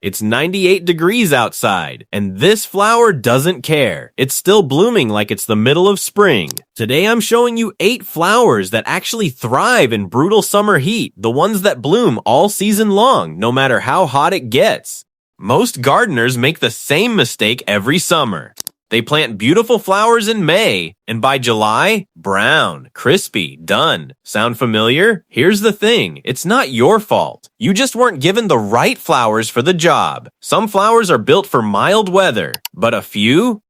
It's 98 degrees outside, and this flower doesn't care. It's still blooming like it's the middle of spring. Today I'm showing you 8 flowers that actually thrive in brutal summer heat, the ones that bloom all season long, no matter how hot it gets. Most gardeners make the same mistake every summer. They plant beautiful flowers in May, and by July, brown, crispy, done. Sound familiar? Here's the thing, it's not your fault. You just weren't given the right flowers for the job. Some flowers are built for mild weather, but a few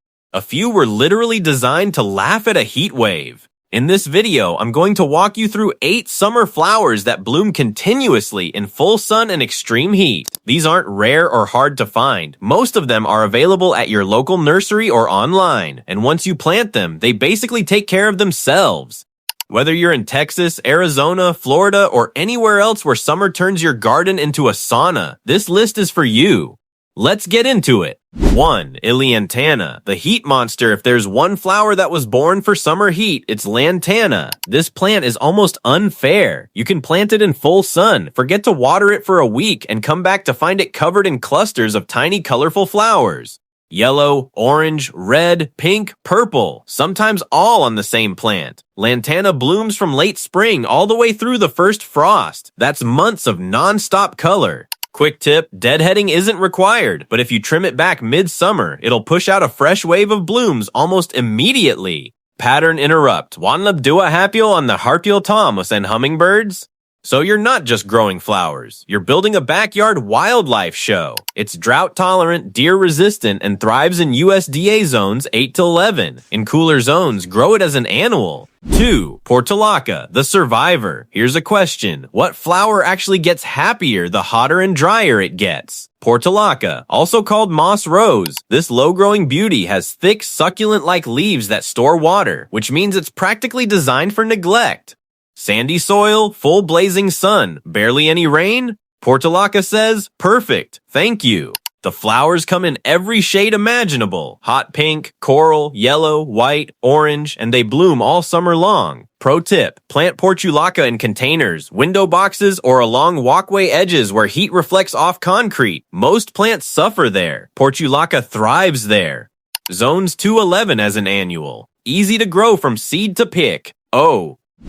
were literally designed to laugh at a heat wave. In this video, I'm going to walk you through 8 summer flowers that bloom continuously in full sun and extreme heat. These aren't rare or hard to find. Most of them are available at your local nursery or online, and once you plant them, they basically take care of themselves. Whether you're in Texas, Arizona, Florida, or anywhere else where summer turns your garden into a sauna, this list is for you. Let's get into it. 1. Lantana, the heat monster. If there's one flower that was born for summer heat, it's Lantana. This plant is almost unfair. You can plant it in full sun, forget to water it for a week, and come back to find it covered in clusters of tiny colorful flowers. Yellow, orange, red, pink, purple, sometimes all on the same plant. Lantana blooms from late spring all the way through the first frost. That's months of non-stop color. Quick tip, deadheading isn't required, but if you trim it back mid-summer, it'll push out a fresh wave of blooms almost immediately. Pattern interrupt. Wanna do a hapio on the harpio Thomas and hummingbirds? So you're not just growing flowers, you're building a backyard wildlife show. It's drought tolerant, deer resistant, and thrives in USDA zones 8 to 11. In cooler zones, grow it as an annual. 2. Portulaca, the survivor. Here's a question. What flower actually gets happier the hotter and drier it gets? Portulaca, also called moss rose. This low-growing beauty has thick, succulent-like leaves that store water, which means it's practically designed for neglect. Sandy soil, full blazing sun, barely any rain? Portulaca says, perfect, thank you. The flowers come in every shade imaginable, hot pink, coral, yellow, white, orange, and they bloom all summer long. Pro tip, plant Portulaca in containers, window boxes, or along walkway edges where heat reflects off concrete. Most plants suffer there. Portulaca thrives there. Zones 211 as an annual. Easy to grow from seed to pick.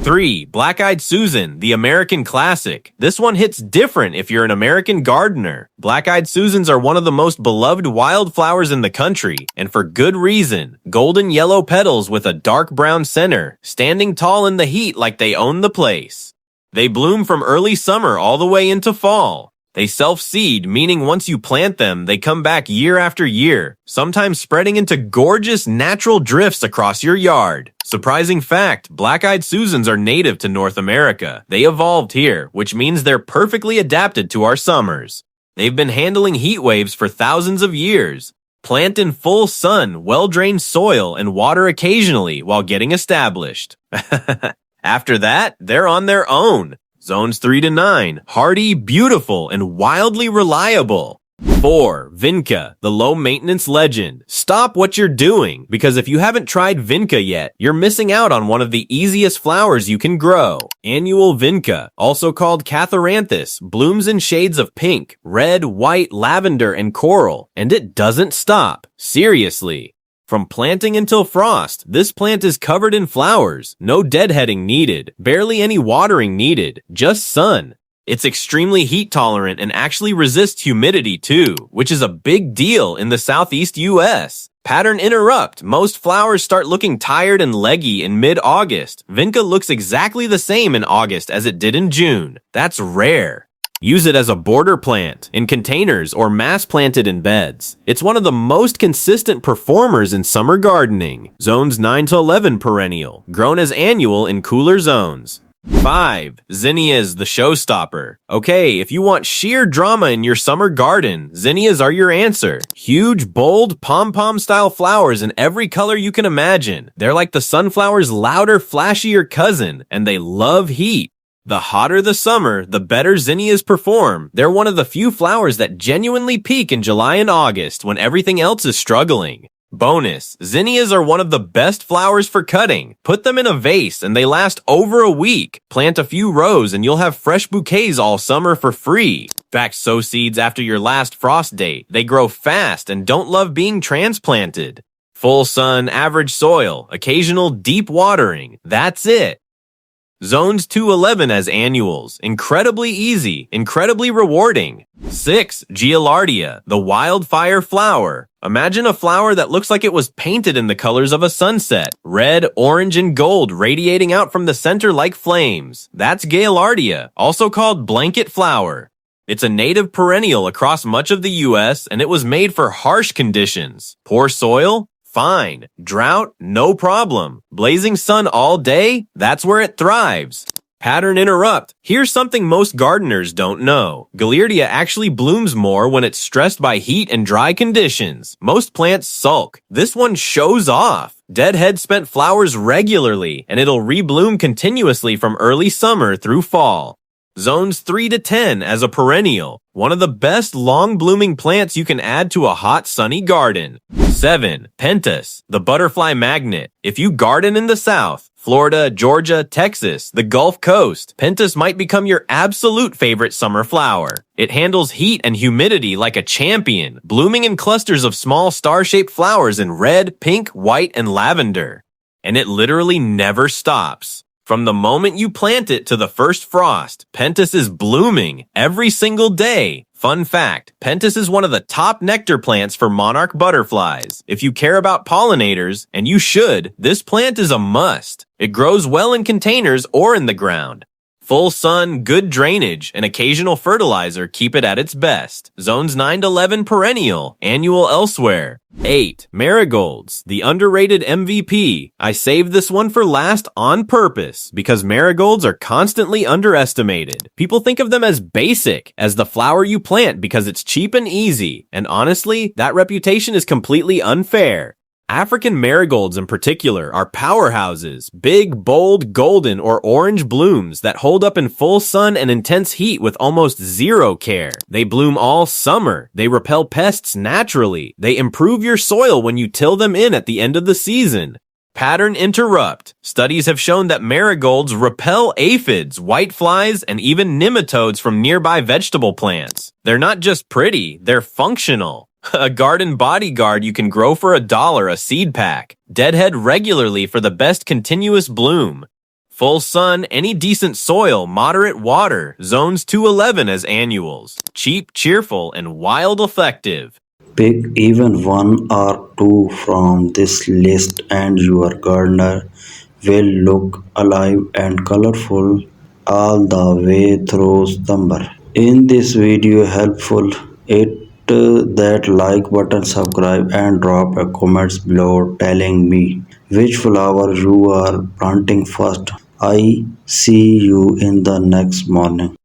3. Black-Eyed Susan, the American classic. This one hits different if you're an American gardener. Black-Eyed Susans are one of the most beloved wildflowers in the country, and for good reason. Golden yellow petals with a dark brown center, standing tall in the heat like they own the place. They bloom from early summer all the way into fall. They self-seed, meaning once you plant them, they come back year after year, sometimes spreading into gorgeous natural drifts across your yard. Surprising fact, Black-Eyed Susans are native to North America. They evolved here, which means they're perfectly adapted to our summers. They've been handling heat waves for thousands of years. Plant in full sun, well-drained soil, and water occasionally while getting established. After that, they're on their own. Zones 3 to 9, hardy, beautiful, and wildly reliable. 4. Vinca, the low-maintenance legend. Stop what you're doing, because if you haven't tried Vinca yet, you're missing out on one of the easiest flowers you can grow. Annual Vinca, also called Catharanthus, blooms in shades of pink, red, white, lavender, and coral, and it doesn't stop. Seriously. From planting until frost, this plant is covered in flowers, no deadheading needed, barely any watering needed, just sun. It's extremely heat tolerant and actually resists humidity too, which is a big deal in the southeast US. Pattern interrupt, most flowers start looking tired and leggy in mid-August. Vinca looks exactly the same in August as it did in June. That's rare. Use it as a border plant, in containers, or mass planted in beds. It's one of the most consistent performers in summer gardening. Zones 9 to 11 perennial, grown as annual in cooler zones. 5. Zinnias, the showstopper. Okay, if you want sheer drama in your summer garden, zinnias are your answer. Huge, bold, pom-pom style flowers in every color you can imagine. They're like the sunflower's louder, flashier cousin, and they love heat. The hotter the summer, the better zinnias perform. They're one of the few flowers that genuinely peak in July and August when everything else is struggling. Bonus, zinnias are one of the best flowers for cutting. Put them in a vase and they last over a week. Plant a few rows and you'll have fresh bouquets all summer for free. In fact, sow seeds after your last frost date. They grow fast and don't love being transplanted. Full sun, average soil, occasional deep watering. That's it. Zones 211 as annuals. Incredibly easy, incredibly rewarding. 6. Gaillardia, the wildfire flower. Imagine a flower that looks like it was painted in the colors of a sunset. Red, orange, and gold radiating out from the center like flames. That's Gaillardia, also called blanket flower. It's a native perennial across much of the US, and it was made for harsh conditions. Poor soil? Fine. Drought? No problem. Blazing sun all day? That's where it thrives. Pattern interrupt. Here's something most gardeners don't know. Gaillardia actually blooms more when it's stressed by heat and dry conditions. Most plants sulk. This one shows off. Deadhead spent flowers regularly, and it'll rebloom continuously from early summer through fall. Zones 3 to 10 as a perennial. One of the best long-blooming plants you can add to a hot, sunny garden. 7. Pentas, the butterfly magnet. If you garden in the South, Florida, Georgia, Texas, the Gulf Coast, Pentas might become your absolute favorite summer flower. It handles heat and humidity like a champion, blooming in clusters of small star-shaped flowers in red, pink, white, and lavender. And it literally never stops. From the moment you plant it to the first frost, Pentas is blooming every single day. Fun fact, Pentas is one of the top nectar plants for monarch butterflies. If you care about pollinators, and you should, this plant is a must. It grows well in containers or in the ground. Full sun, good drainage, and occasional fertilizer keep it at its best. Zones 9 to 11 perennial, annual elsewhere. 8. Marigolds, the underrated MVP. I saved this one for last on purpose because marigolds are constantly underestimated. People think of them as basic, as the flower you plant because it's cheap and easy. And honestly, that reputation is completely unfair. African marigolds in particular are powerhouses, big, bold, golden, or orange blooms that hold up in full sun and intense heat with almost zero care. They bloom all summer. They repel pests naturally. They improve your soil when you till them in at the end of the season. Pattern interrupt. Studies have shown that marigolds repel aphids, whiteflies, and even nematodes from nearby vegetable plants. They're not just pretty, they're functional. A garden bodyguard you can grow for $1 a seed pack. Deadhead regularly for the best continuous bloom. Full sun, any decent soil, moderate water. Zones 211 as annuals. Cheap, cheerful, and wild effective. Pick even one or two from this list and your gardener will look alive and colorful all the way through summer. In this video helpful, hit that like button, subscribe and drop a comments below telling me which flower you are planting first. I see you in the next morning.